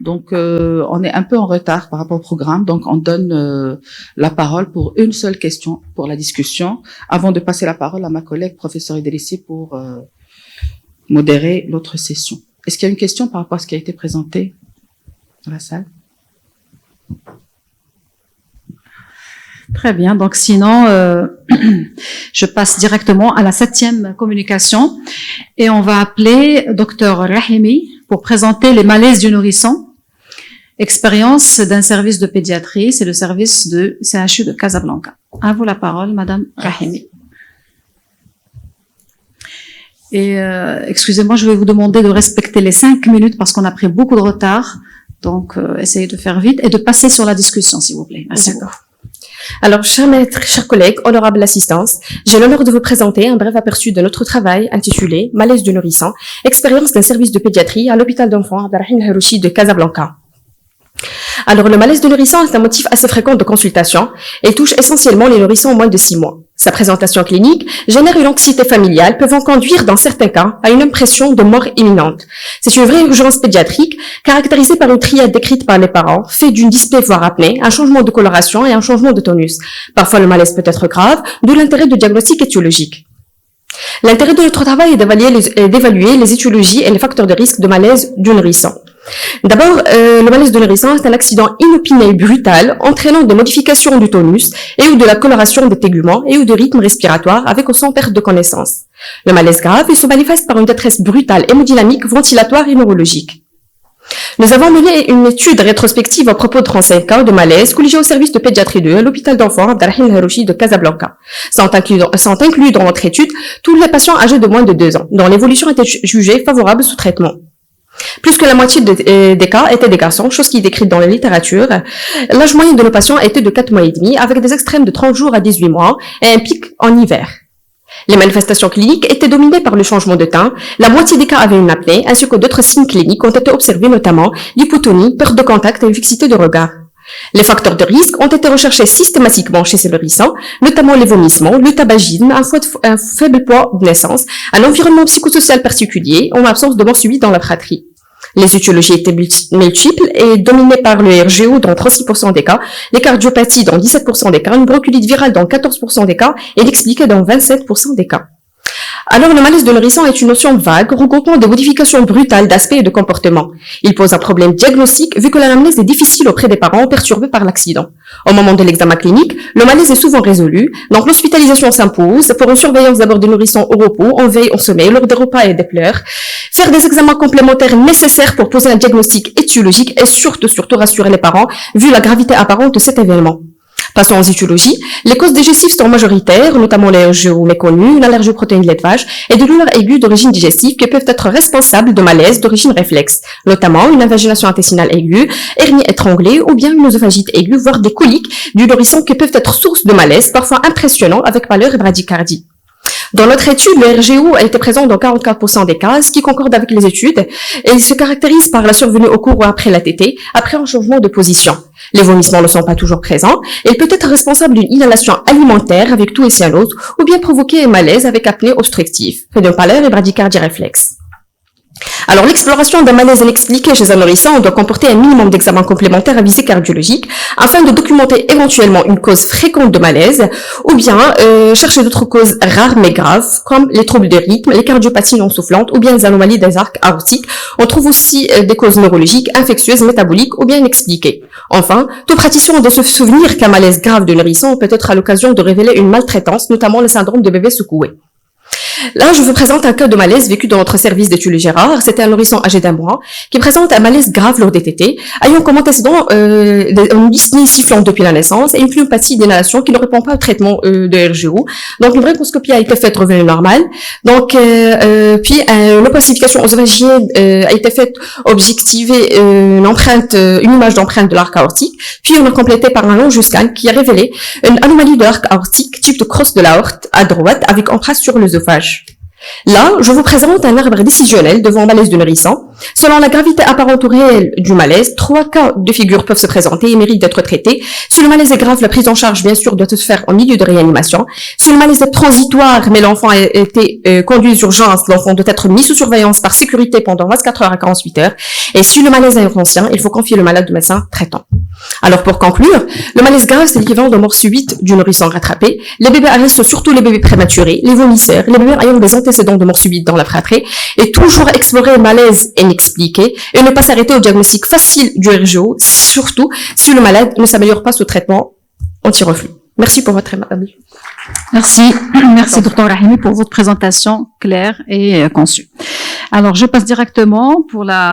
Donc, on est un peu en retard par rapport au programme. Donc, on donne la parole pour une seule question pour la discussion, avant de passer la parole à ma collègue, professeure Idrissi, pour modérer l'autre session. Est-ce qu'il y a une question par rapport à ce qui a été présenté dans la salle? Très bien. Donc, sinon, je passe directement à la 7e communication et on va appeler Dr Rahimi pour présenter les malaises du nourrisson. Expérience d'un service de pédiatrie, c'est le service de CHU de Casablanca. À vous la parole, Madame Rahimi. Et excusez-moi, je vais vous demander de respecter les 5 minutes parce qu'on a pris beaucoup de retard. Donc, essayez de faire vite et de passer sur la discussion, s'il vous plaît. Merci beaucoup. Alors, chers maîtres, chers collègues, honorable assistance, j'ai l'honneur de vous présenter un bref aperçu de notre travail intitulé « Malaise du nourrisson, expérience d'un service de pédiatrie à l'hôpital d'enfants Abdelrahim Harouchi de Casablanca ». Alors, le malaise de nourrisson est un motif assez fréquent de consultation et touche essentiellement les nourrissons en moins de 6 mois. Sa présentation clinique génère une anxiété familiale pouvant conduire, dans certains cas, à une impression de mort imminente. C'est une vraie urgence pédiatrique caractérisée par une triade décrite par les parents, fait d'une dyspnée voire apnée, un changement de coloration et un changement de tonus. Parfois, le malaise peut être grave, d'où l'intérêt de diagnostic étiologique. L'intérêt de notre travail est d'évaluer les étiologies et les facteurs de risque de malaise du nourrisson. D'abord, le malaise de nourrisson est un accident inopiné et brutal entraînant des modifications du tonus et ou de la coloration des téguments et ou de rythme respiratoire avec ou sans perte de connaissance. Le malaise grave il se manifeste par une détresse brutale hémodynamique, ventilatoire et neurologique. Nous avons mené une étude rétrospective à propos de 35 cas de malaise colligés au service de pédiatrie 2 à l'hôpital d'enfants Abdelrahim Harouchi de Casablanca. Sont inclus dans notre étude tous les patients âgés de moins de 2 ans, dont l'évolution était jugée favorable sous traitement. Plus que la moitié des cas étaient des garçons, chose qui est décrite dans la littérature. L'âge moyen de nos patients était de 4 mois et demi, avec des extrêmes de 30 jours à 18 mois et un pic en hiver. Les manifestations cliniques étaient dominées par le changement de teint. La moitié des cas avaient une apnée, ainsi que d'autres signes cliniques ont été observés, notamment l'hypotonie, perte de contact et fixité de regard. Les facteurs de risque ont été recherchés systématiquement chez ces nourrissons, notamment les vomissements, le tabagisme, un faible poids de naissance, un environnement psychosocial particulier, en absence de mort subite dans la fratrie. Les étiologies étaient multiples et dominées par le RGO dans 36% des cas, les cardiopathies dans 17% des cas, une bronchite virale dans 14% des cas et l'expliqué dans 27% des cas. Alors, le malaise de nourrisson est une notion vague, regroupant des modifications brutales d'aspect et de comportement. Il pose un problème diagnostique vu que l'anamnèse est difficile auprès des parents perturbés par l'accident. Au moment de l'examen clinique, le malaise est souvent résolu, donc l'hospitalisation s'impose pour une surveillance d'abord des nourrissons au repos, en veille, en sommeil, lors des repas et des pleurs, faire des examens complémentaires nécessaires pour poser un diagnostic étiologique et surtout rassurer les parents vu la gravité apparente de cet événement. Passons aux étiologies. Les causes digestives sont majoritaires, notamment les RGO méconnus, une allergie aux protéines de lait de vache et des douleurs aiguës d'origine digestive qui peuvent être responsables de malaise d'origine réflexe, notamment une invagination intestinale aiguë, hernie étranglée ou bien une œsophagite aiguë, voire des coliques du nourrisson qui peuvent être source de malaise, parfois impressionnant avec pâleur et bradycardie. Dans notre étude, le RGO a été présent dans 44% des cas, ce qui concorde avec les études, et il se caractérise par la survenue au cours ou après la tétée, après un changement de position. Les vomissements ne sont pas toujours présents, et il peut être responsable d'une inhalation alimentaire avec tout et cyanose, ou bien provoquer un malaise avec apnée obstructive, fait de pâleur et bradycardie réflexe. Alors, l'exploration d'un malaise inexpliqué chez un nourrisson doit comporter un minimum d'examens complémentaires à visée cardiologique afin de documenter éventuellement une cause fréquente de malaise ou bien chercher d'autres causes rares mais graves comme les troubles de rythme, les cardiopathies non soufflantes ou bien les anomalies des arcs aortiques. On trouve aussi des causes neurologiques, infectieuses, métaboliques ou bien inexpliquées. Enfin, tout praticien doit se souvenir qu'un malaise grave de nourrisson peut être à l'occasion de révéler une maltraitance, notamment le syndrome de bébé secoué. Là, je vous présente un cas de malaise vécu dans notre service d'études rares. C'était un nourrisson âgé d'1 mois qui présente un malaise grave lors des tétées, ayant comme antécédent une dyspnée sifflante depuis la naissance et une pneumopathie d'inhalation qui ne répond pas au traitement de RGO. Donc, une bronchoscopie a été faite, revenu normal. Donc, puis une opacification œsophagienne a été faite, objectivée une image d'empreinte de l'arc aortique. Puis, on a complété par un long scan qui a révélé une anomalie de l'arc aortique, type de crosse de l'aorte à droite, avec empreinte sur l'œsophage. Là, je vous présente un arbre décisionnel devant malaise du nourrisson. Selon la gravité apparente ou réelle du malaise, 3 cas de figure peuvent se présenter et méritent d'être traités. Si le malaise est grave, la prise en charge, bien sûr, doit se faire en milieu de réanimation. Si le malaise est transitoire, mais l'enfant a été conduit aux urgences, l'enfant doit être mis sous surveillance par sécurité pendant 24 heures à 48 heures. Et si le malaise est inconscient, il faut confier le malade au médecin traitant. Alors, pour conclure, le malaise grave, c'est l'équivalent de mort subite du nourrisson rattrapé. Les bébés à risque, surtout les bébés prématurés, les vomisseurs, les bébés ayant des antécédents de mort subite dans la fratrie, et toujours explorer le malaise inexpliqué et ne pas s'arrêter au diagnostic facile du RGO, surtout si le malade ne s'améliore pas sous traitement anti-reflux. Merci pour votre aimable. Merci. Merci, Dr Rahimi, pour votre présentation claire et conçue. Alors, je passe directement pour la